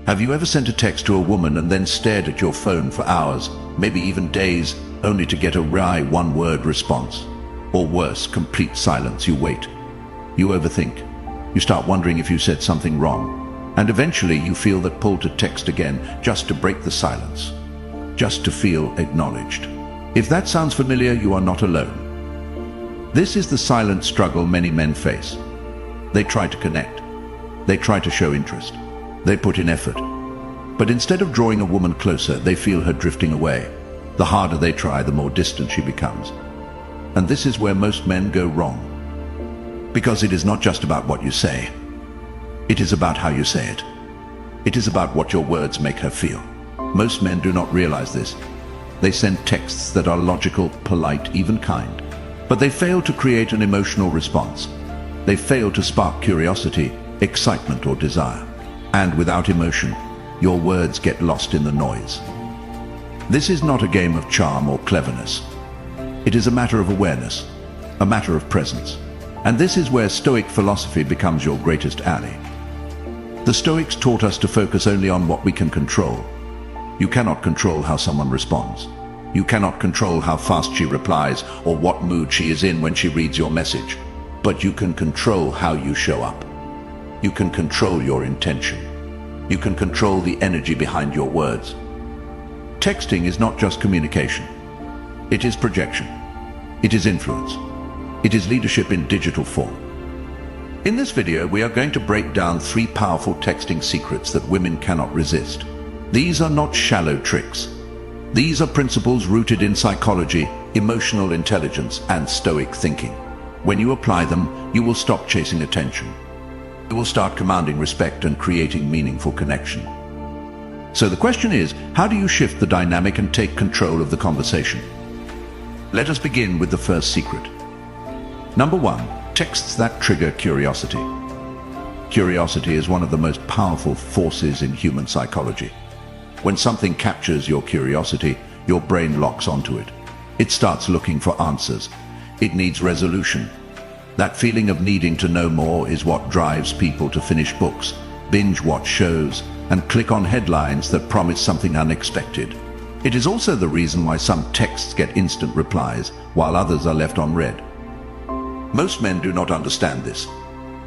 Have you ever sent a text to a woman and then stared at your phone for hours, maybe even days, only to get a wry one-word response? Or worse, complete silence. You wait. You overthink. You start wondering if you said something wrong. And eventually you feel that pull to text again, just to break the silence. Just to feel acknowledged. If that sounds familiar, you are not alone. This is the silent struggle many men face. They try to connect. They try to show interest. They put in effort. But instead of drawing a woman closer, they feel her drifting away. The harder they try, the more distant she becomes. And this is where most men go wrong. Because it is not just about what you say. It is about how you say it. It is about what your words make her feel. Most men do not realize this. They send texts that are logical, polite, even kind. But they fail to create an emotional response. They fail to spark curiosity, excitement, or desire. And without emotion, your words get lost in the noise. This is not a game of charm or cleverness. It is a matter of awareness, a matter of presence. And this is where Stoic philosophy becomes your greatest ally. The Stoics taught us to focus only on what we can control. You cannot control how someone responds. You cannot control how fast she replies or what mood she is in when she reads your message. But you can control how you show up. You can control your intention. You can control the energy behind your words. Texting is not just communication. It is projection. It is influence. It is leadership in digital form. In this video, we are going to break down 3 powerful texting secrets that women cannot resist. These are not shallow tricks. These are principles rooted in psychology, emotional intelligence, and Stoic thinking. When you apply them, you will stop chasing attention. You will start commanding respect and creating meaningful connection. So the question is, how do you shift the dynamic and take control of the conversation? Let us begin with the first secret. Number 1, texts that trigger curiosity. Curiosity is one of the most powerful forces in human psychology. When something captures your curiosity, your brain locks onto it. It starts looking for answers. It needs resolution. That feeling of needing to know more is what drives people to finish books, binge watch shows, and click on headlines that promise something unexpected. It is also the reason why some texts get instant replies, while others are left unread. Most men do not understand this.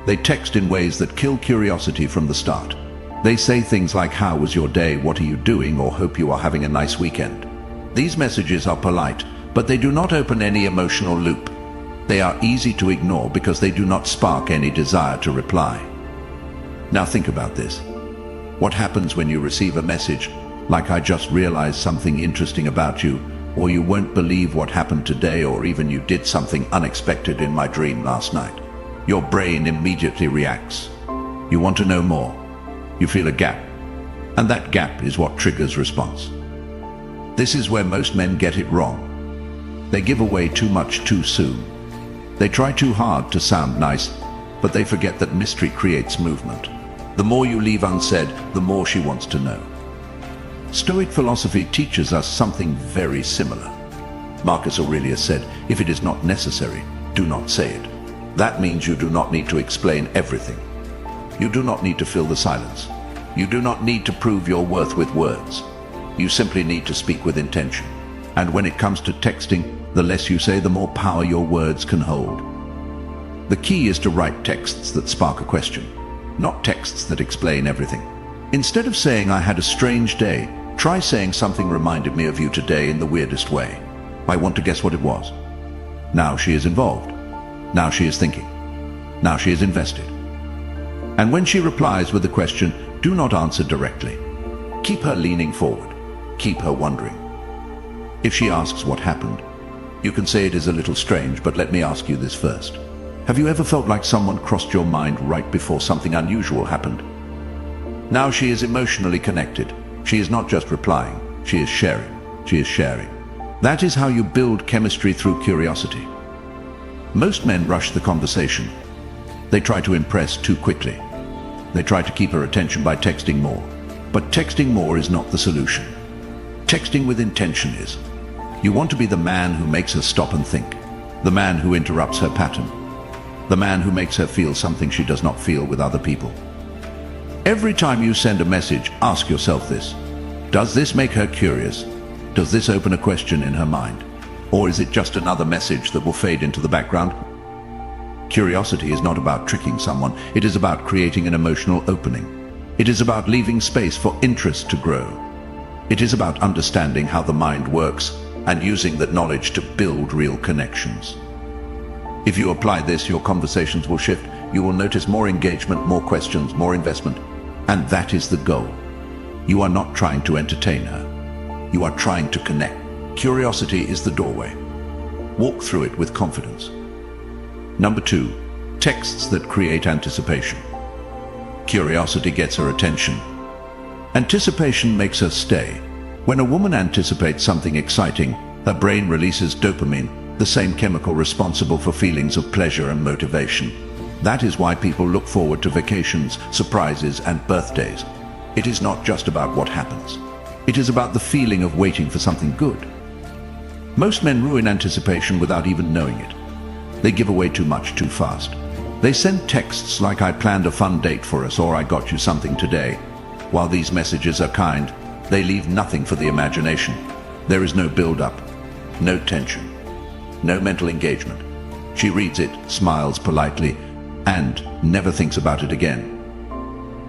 They text in ways that kill curiosity from the start. They say things like, "How was your day? What are you doing?" or "Hope you are having a nice weekend." These messages are polite, but they do not open any emotional loop. They are easy to ignore because they do not spark any desire to reply. Now think about this. What happens when you receive a message like, "I just realized something interesting about you," or "You won't believe what happened today," or even "You did something unexpected in my dream last night"? Your brain immediately reacts. You want to know more. You feel a gap. And that gap is what triggers response. This is where most men get it wrong. They give away too much too soon. They try too hard to sound nice, but they forget that mystery creates movement. The more you leave unsaid, the more she wants to know. Stoic philosophy teaches us something very similar. Marcus Aurelius said, "If it is not necessary, do not say it." That means you do not need to explain everything. You do not need to fill the silence. You do not need to prove your worth with words. You simply need to speak with intention. And when it comes to texting, the less you say, the more power your words can hold. The key is to write texts that spark a question, not texts that explain everything. Instead of saying, "I had a strange day," try saying, "Something reminded me of you today in the weirdest way. I want to guess what it was." Now she is involved. Now she is thinking. Now she is invested. And when she replies with a question, do not answer directly. Keep her leaning forward. Keep her wondering. If she asks what happened, you can say, "It is a little strange, but let me ask you this first. Have you ever felt like someone crossed your mind right before something unusual happened?" Now she is emotionally connected. She is not just replying. She is sharing. She is sharing. That is how you build chemistry through curiosity. Most men rush the conversation. They try to impress too quickly. They try to keep her attention by texting more. But texting more is not the solution. Texting with intention is. You want to be the man who makes her stop and think. The man who interrupts her pattern. The man who makes her feel something she does not feel with other people. Every time you send a message, ask yourself this. Does this make her curious? Does this open a question in her mind? Or is it just another message that will fade into the background? Curiosity is not about tricking someone. It is about creating an emotional opening. It is about leaving space for interest to grow. It is about understanding how the mind works and using that knowledge to build real connections. If you apply this, your conversations will shift. You will notice more engagement, more questions, more investment. And that is the goal. You are not trying to entertain her. You are trying to connect. Curiosity is the doorway. Walk through it with confidence. Number 2, texts that create anticipation. Curiosity gets her attention. Anticipation makes her stay. When a woman anticipates something exciting, her brain releases dopamine, the same chemical responsible for feelings of pleasure and motivation. That is why people look forward to vacations, surprises, and birthdays. It is not just about what happens. It is about the feeling of waiting for something good. Most men ruin anticipation without even knowing it. They give away too much too fast. They send texts like "I planned a fun date for us" or "I got you something today." While these messages are kind, they leave nothing for the imagination. There is no build-up, no tension, no mental engagement. She reads it, smiles politely, and never thinks about it again.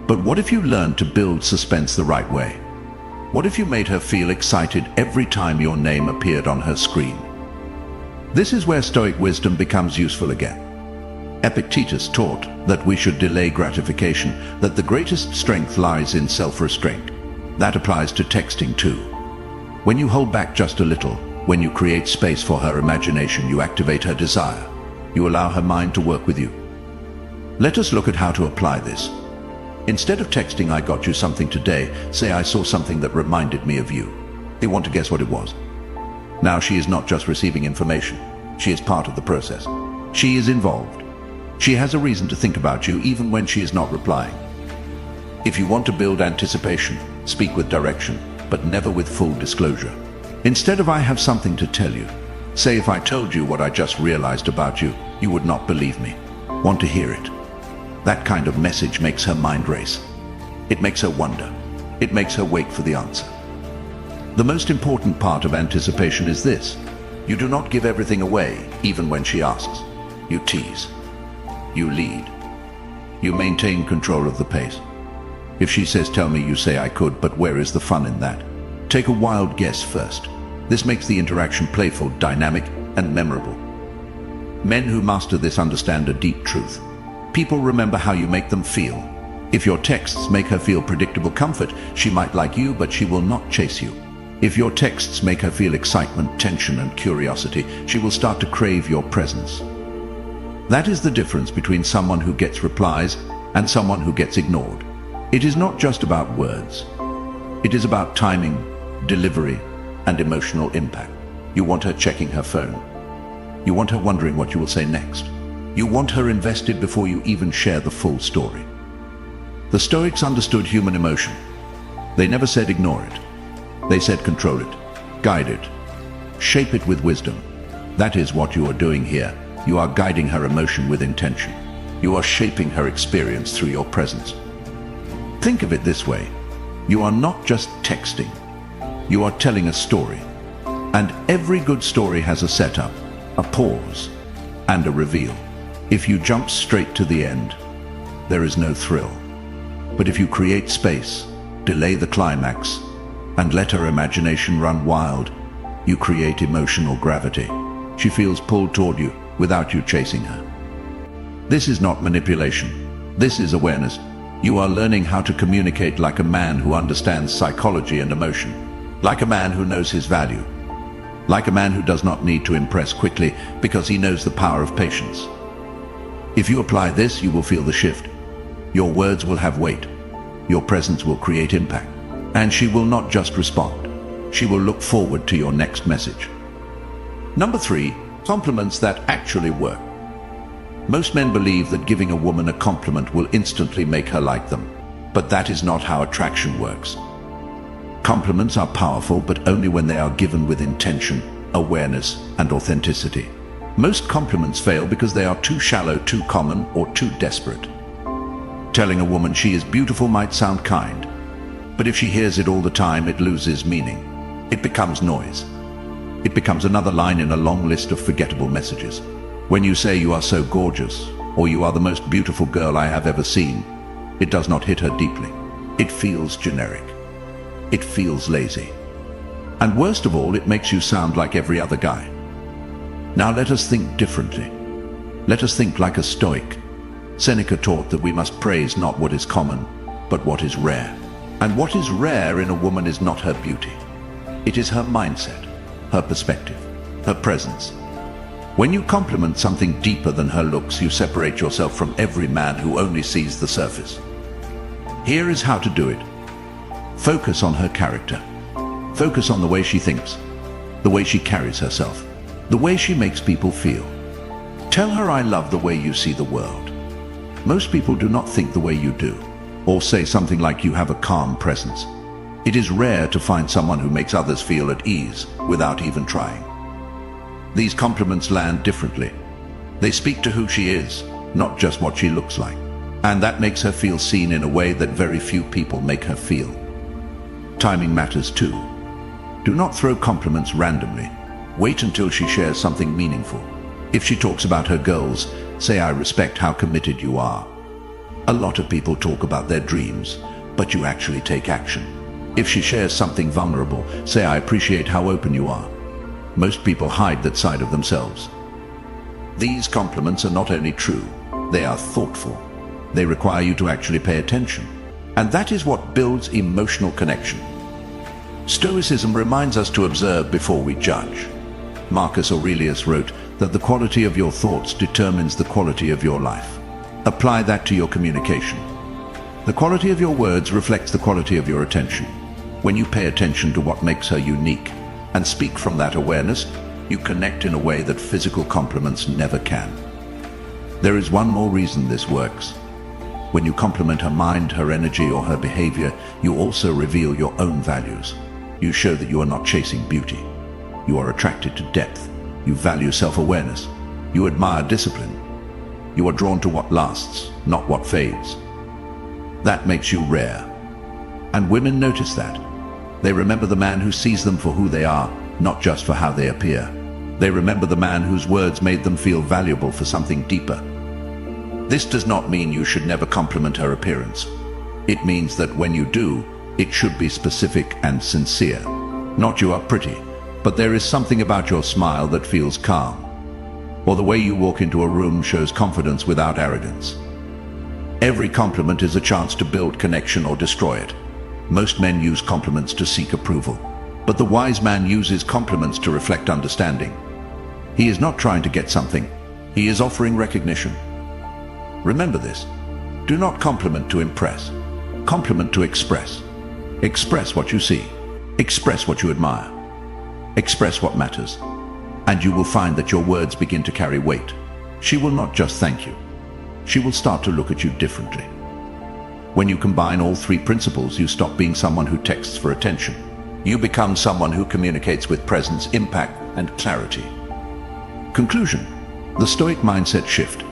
But what if you learned to build suspense the right way? What if you made her feel excited every time your name appeared on her screen? This is where Stoic wisdom becomes useful again. Epictetus taught that we should delay gratification, that the greatest strength lies in self-restraint. That applies to texting too. When you hold back just a little, when you create space for her imagination, you activate her desire. You allow her mind to work with you. Let us look at how to apply this. Instead of texting "I got you something today," say "I saw something that reminded me of you." They want to guess what it was. Now she is not just receiving information. She is part of the process. She is involved. She has a reason to think about you even when she is not replying. If you want to build anticipation, speak with direction, but never with full disclosure. Instead of "I have something to tell you," say "If I told you what I just realized about you, you would not believe me." Want to hear it? That kind of message makes her mind race. It makes her wonder. It makes her wait for the answer. The most important part of anticipation is this. You do not give everything away, even when she asks. You tease. You lead. You maintain control of the pace. If she says "Tell me," you say "I could, but where is the fun in that?" Take a wild guess first. This makes the interaction playful, dynamic, and memorable. Men who master this understand a deep truth. People remember how you make them feel. If your texts make her feel predictable comfort, she might like you, but she will not chase you. If your texts make her feel excitement, tension, and curiosity, she will start to crave your presence. That is the difference between someone who gets replies and someone who gets ignored. It is not just about words. It is about timing, delivery, and emotional impact. You want her checking her phone. You want her wondering what you will say next. You want her invested before you even share the full story. The Stoics understood human emotion. They never said ignore it. They said control it, guide it, shape it with wisdom. That is what you are doing here. You are guiding her emotion with intention. You are shaping her experience through your presence. Think of it this way. You are not just texting. You are telling a story. And every good story has a setup, a pause, and a reveal. If you jump straight to the end, there is no thrill. But if you create space, delay the climax, and let her imagination run wild, you create emotional gravity. She feels pulled toward you without you chasing her. This is not manipulation. This is awareness. You are learning how to communicate like a man who understands psychology and emotion, like a man who knows his value, like a man who does not need to impress quickly because he knows the power of patience. If you apply this, you will feel the shift. Your words will have weight. Your presence will create impact. And she will not just respond. She will look forward to your next message. Number 3, compliments that actually work. Most men believe that giving a woman a compliment will instantly make her like them. But that is not how attraction works. Compliments are powerful, but only when they are given with intention, awareness, and authenticity. Most compliments fail because they are too shallow, too common, or too desperate. Telling a woman she is beautiful might sound kind, but if she hears it all the time, it loses meaning. It becomes noise. It becomes another line in a long list of forgettable messages. When you say you are so gorgeous, or you are the most beautiful girl I have ever seen, it does not hit her deeply. It feels generic. It feels lazy. And worst of all, it makes you sound like every other guy. Now let us think differently. Let us think like a Stoic. Seneca taught that we must praise not what is common, but what is rare. And what is rare in a woman is not her beauty. It is her mindset, her perspective, her presence. When you compliment something deeper than her looks, you separate yourself from every man who only sees the surface. Here is how to do it. Focus on her character. Focus on the way she thinks, the way she carries herself, the way she makes people feel. Tell her, I love the way you see the world. Most people do not think the way you do, or say something like you have a calm presence. It is rare to find someone who makes others feel at ease without even trying. These compliments land differently. They speak to who she is, not just what she looks like. And that makes her feel seen in a way that very few people make her feel. Timing matters too. Do not throw compliments randomly. Wait until she shares something meaningful. If she talks about her goals, say, I respect how committed you are. A lot of people talk about their dreams, but you actually take action. If she shares something vulnerable, say, I appreciate how open you are. Most people hide that side of themselves. These compliments are not only true, they are thoughtful. They require you to actually pay attention. And that is what builds emotional connection. Stoicism reminds us to observe before we judge. Marcus Aurelius wrote that the quality of your thoughts determines the quality of your life. Apply that to your communication. The quality of your words reflects the quality of your attention. When you pay attention to what makes her unique and speak from that awareness, you connect in a way that physical compliments never can. There is one more reason this works. When you compliment her mind, her energy, or her behavior, you also reveal your own values. You show that you are not chasing beauty. You are attracted to depth. You value self-awareness. You admire discipline. You are drawn to what lasts, not what fades. That makes you rare. And women notice that. They remember the man who sees them for who they are, not just for how they appear. They remember the man whose words made them feel valuable for something deeper. This does not mean you should never compliment her appearance. It means that when you do, it should be specific and sincere. Not you are pretty, but there is something about your smile that feels calm. Or the way you walk into a room shows confidence without arrogance. Every compliment is a chance to build connection or destroy it. Most men use compliments to seek approval, but the wise man uses compliments to reflect understanding. He is not trying to get something. He is offering recognition. Remember this. Do not compliment to impress. Compliment to express. Express what you see. Express what you admire. Express what matters. And you will find that your words begin to carry weight. She will not just thank you. She will start to look at you differently. When you combine all three principles, you stop being someone who texts for attention. You become someone who communicates with presence, impact, and clarity. Conclusion: the Stoic mindset shift.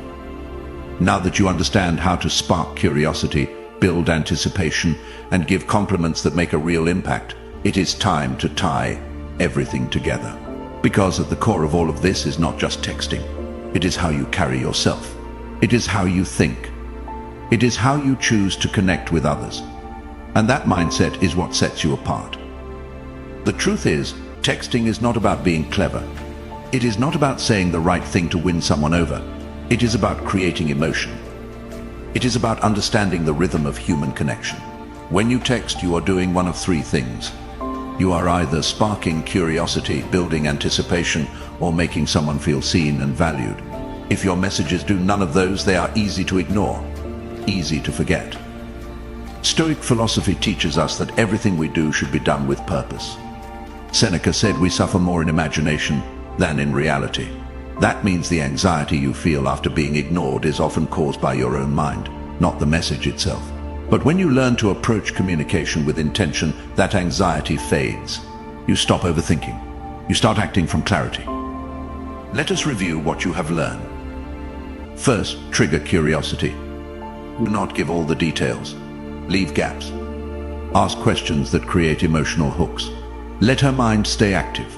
Now that you understand how to spark curiosity, build anticipation, and give compliments that make a real impact, it is time to tie everything together. Because at the core of all of this is not just texting. It is how you carry yourself. It is how you think. It is how you choose to connect with others. And that mindset is what sets you apart. The truth is, texting is not about being clever. It is not about saying the right thing to win someone over. It is about creating emotion. It is about understanding the rhythm of human connection. When you text, you are doing one of three things. You are either sparking curiosity, building anticipation, or making someone feel seen and valued. If your messages do none of those, they are easy to ignore, easy to forget. Stoic philosophy teaches us that everything we do should be done with purpose. Seneca said we suffer more in imagination than in reality. That means the anxiety you feel after being ignored is often caused by your own mind, not the message itself. But when you learn to approach communication with intention, that anxiety fades. You stop overthinking. You start acting from clarity. Let us review what you have learned. First, trigger curiosity. Do not give all the details. Leave gaps. Ask questions that create emotional hooks. Let her mind stay active.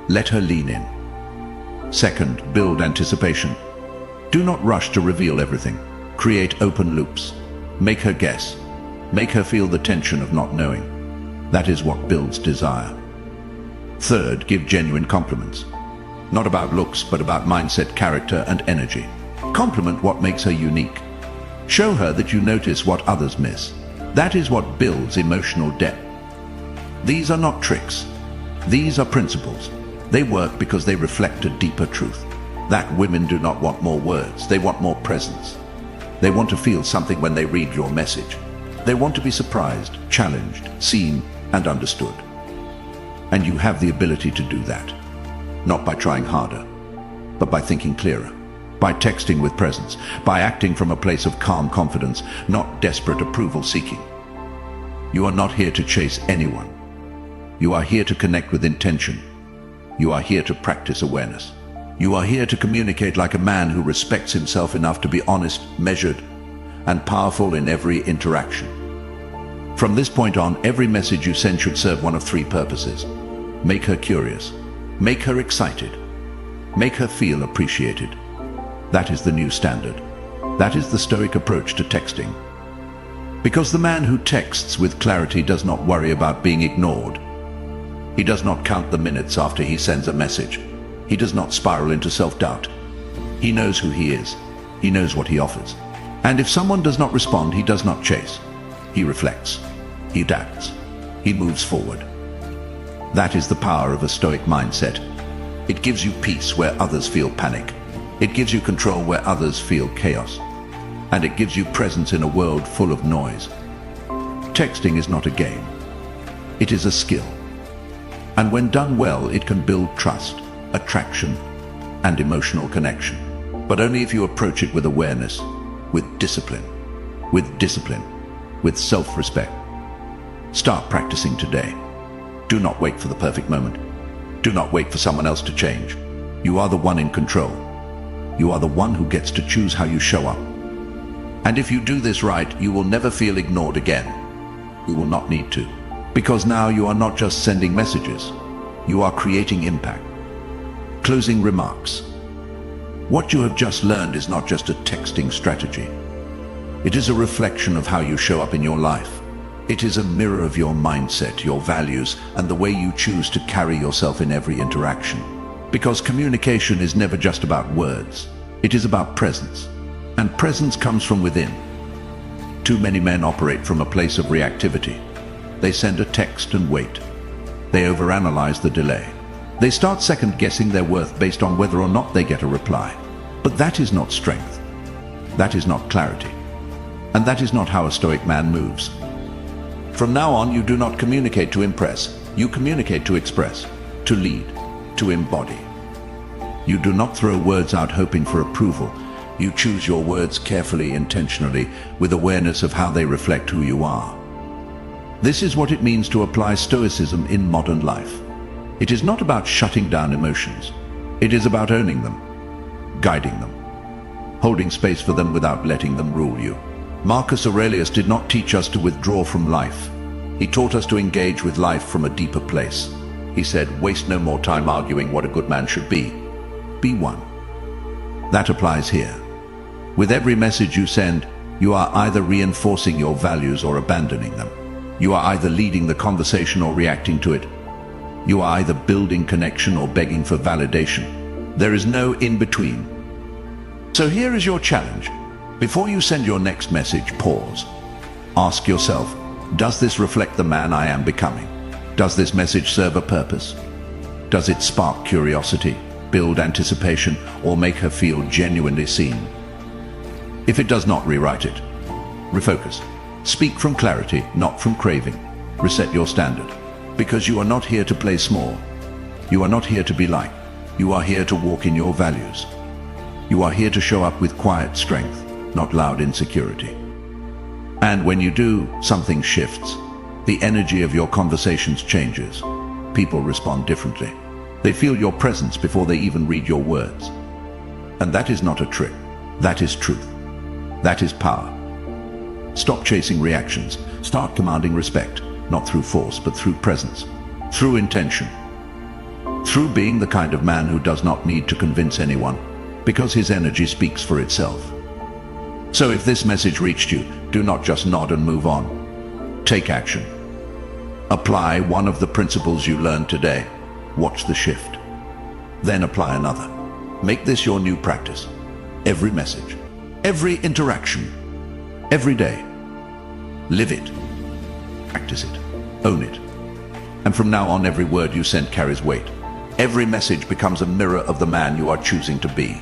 Let her lean in. Second, build anticipation. Do not rush to reveal everything. Create open loops. Make her guess. Make her feel the tension of not knowing. That is what builds desire. Third, give genuine compliments. Not about looks, but about mindset, character, and energy. Compliment what makes her unique. Show her that you notice what others miss. That is what builds emotional depth. These are not tricks. These are principles. They work because they reflect a deeper truth. That women do not want more words, they want more presence. They want to feel something when they read your message. They want to be surprised, challenged, seen, and understood. And you have the ability to do that. Not by trying harder, but by thinking clearer. By texting with presence, by acting from a place of calm confidence, not desperate approval seeking. You are not here to chase anyone. You are here to connect with intention. You are here to practice awareness. You are here to communicate like a man who respects himself enough to be honest, measured, and powerful in every interaction. From this point on, every message you send should serve one of three purposes. Make her curious. Make her excited. Make her feel appreciated. That is the new standard. That is the Stoic approach to texting. Because the man who texts with clarity does not worry about being ignored. He does not count the minutes after he sends a message. He does not spiral into self-doubt. He knows who he is. He knows what he offers. And if someone does not respond, he does not chase. He reflects. He adapts. He moves forward. That is the power of a Stoic mindset. It gives you peace where others feel panic. It gives you control where others feel chaos. And it gives you presence in a world full of noise. Texting is not a game. It is a skill. And when done well, it can build trust, attraction, and emotional connection. But only if you approach it with awareness, with discipline, with self-respect. Start practicing today. Do not wait for the perfect moment. Do not wait for someone else to change. You are the one in control. You are the one who gets to choose how you show up. And if you do this right, you will never feel ignored again. You will not need to. Because now you are not just sending messages. You are creating impact. Closing remarks. What you have just learned is not just a texting strategy. It is a reflection of how you show up in your life. It is a mirror of your mindset, your values, and the way you choose to carry yourself in every interaction. Because communication is never just about words. It is about presence. And presence comes from within. Too many men operate from a place of reactivity. They send a text and wait. They overanalyze the delay. They start second-guessing their worth based on whether or not they get a reply. But that is not strength. That is not clarity. And that is not how a Stoic man moves. From now on, you do not communicate to impress. You communicate to express, to lead, to embody. You do not throw words out hoping for approval. You choose your words carefully, intentionally, with awareness of how they reflect who you are. This is what it means to apply Stoicism in modern life. It is not about shutting down emotions. It is about owning them, guiding them, holding space for them without letting them rule you. Marcus Aurelius did not teach us to withdraw from life. He taught us to engage with life from a deeper place. He said, waste no more time arguing what a good man should be. Be one. That applies here. With every message you send, you are either reinforcing your values or abandoning them. You are either leading the conversation or reacting to it. You are either building connection or begging for validation. There is no in-between. So here is your challenge. Before you send your next message, pause. Ask yourself, does this reflect the man I am becoming? Does this message serve a purpose? Does it spark curiosity, build anticipation, or make her feel genuinely seen? If it does not, rewrite it. Refocus. Speak from clarity, not from craving. Reset your standard. Because you are not here to play small. You are not here to be liked. You are here to walk in your values. You are here to show up with quiet strength, not loud insecurity. And when you do, something shifts. The energy of your conversations changes. People respond differently. They feel your presence before they even read your words. And that is not a trick. That is truth. That is power. Stop chasing reactions. Start commanding respect, not through force, but through presence, through intention, through being the kind of man who does not need to convince anyone, because his energy speaks for itself. So if this message reached you, do not just nod and move on. Take action. Apply one of the principles you learned today. Watch the shift. Then apply another. Make this your new practice. Every message, every interaction, every day. Live it. Practice it. Own it. And from now on, every word you send carries weight. Every message becomes a mirror of the man you are choosing to be.